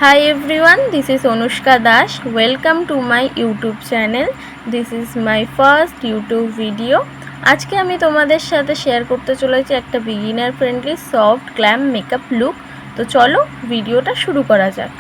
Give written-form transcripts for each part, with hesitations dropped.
Hi everyone, this is Anushka Dash. Welcome to my YouTube channel. This is my first YouTube video. আজকে আমি তোমাদের সাথে share করতে চলেছি একটা beginner friendly soft glam makeup look. তো চলো ভিডিওটা শুরু করা যাক।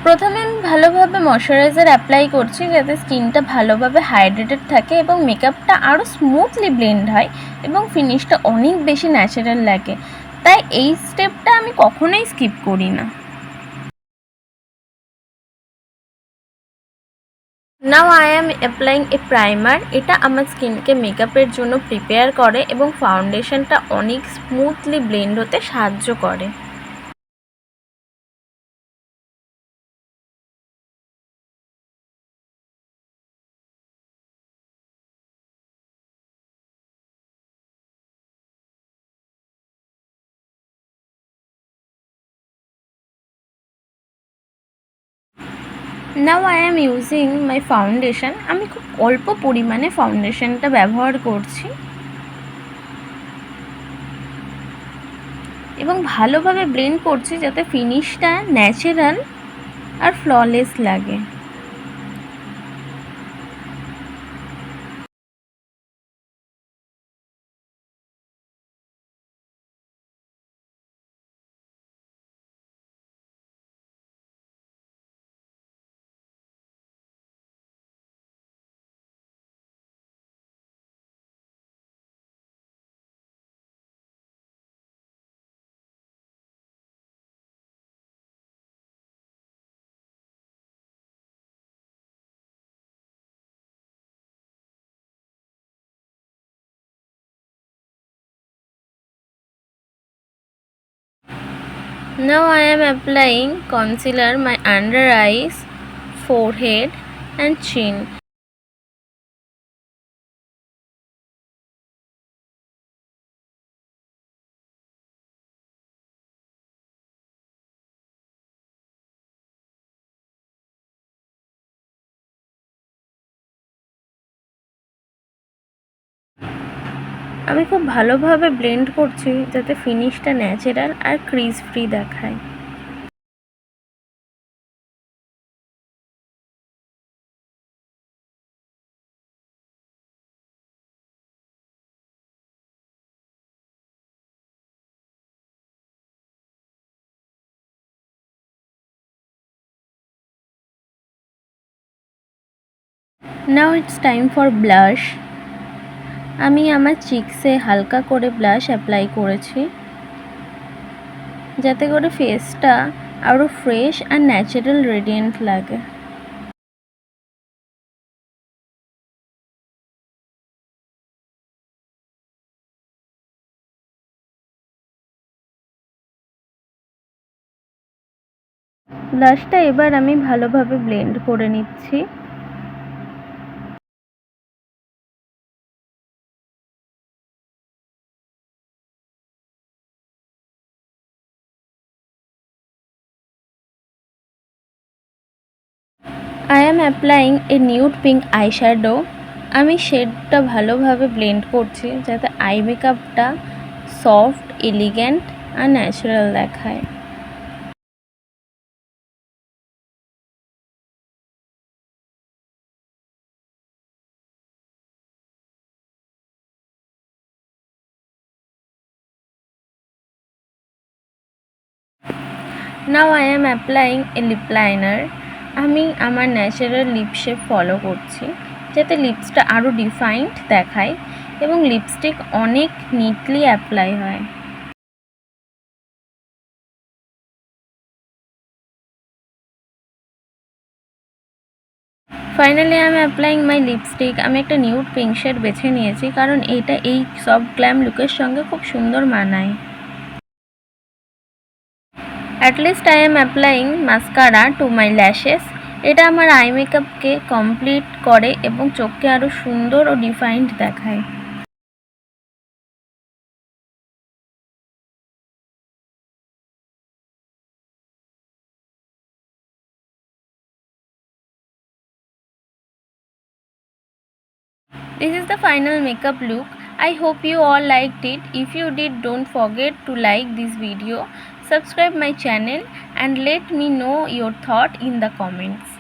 প্রথমে আমি ভালোভাবে ময়শ্চারাইজার অ্যাপ্লাই করছি যাতে স্কিনটা ভালোভাবে হাইড্রেটেড থাকে এবং মেকআপটা আরও স্মুথলি ব্লেন্ড হয় এবং ফিনিশটা অনেক বেশি ন্যাচারাল লাগে, তাই এই স্টেপটা আমি কখনোই স্কিপ করি না। Now I am applying A primer. এটা আমার স্কিনকে মেকআপের জন্য প্রিপেয়ার করে এবং ফাউন্ডেশনটা অনেক স্মুথলি ব্লেন্ড হতে সাহায্য করে। Now I am using my foundation. আমি খুব অল্প পরিমাণে ফাউন্ডেশনটা ব্যবহার করছি এবং ভালোভাবে ব্লেন্ড করছি যাতে ফিনিশটা ন্যাচারাল আর ফ্ললেস লাগে। Now I am applying concealer my under eyes, forehead and chin. আমি খুব ভালোভাবে ব্লেন্ড করছি যাতে ফিনিশটা ন্যাচারাল আর ক্রিজ ফ্রি দেখায়। Now it's time for blush. আমি আমার চিকসে হালকা করে ব্লাশ অ্যাপ্লাই করেছি যাতে করে ফেসটা আরও ফ্রেশ আর ন্যাচারাল রেডিয়েন্ট লাগে। ব্লাশটা এবার আমি ভালোভাবে ব্লেন্ড করে নিচ্ছি। I am applying a nude pink eyeshadow. আমি শেডটা ভালোভাবে ব্লেন্ড করছি যাতে আই মেকআপটা সফট, এলিগ্যান্ট আর ন্যাচারাল দেখায়। Now I am applying a lip liner. আমি আমার ন্যাচারাল লিপ শেপ ফলো করছি যাতে লিপসটা আরও ডিফাইন্ড দেখায় এবং লিপস্টিক অনেক নিটলি অ্যাপ্লাই হয়। ফাইনালি আমি অ্যাপ্লাইং মাই লিপস্টিক। আমি একটা নিউড পিঙ্ক শেড বেছে নিয়েছি কারণ এটা এই সফট গ্ল্যাম লুকের সঙ্গে খুব সুন্দর মানায়। At least I am applying mascara to my lashes. এটা আমার আই মেকআপকে কমপ্লিট করে এবং চোখকে আরও সুন্দর ও ডিফাইন্ড দেখায়। This is the final makeup look. I hope you all liked it. If you did, don't forget to like this video, subscribe my channel and let me know your thought in the comments.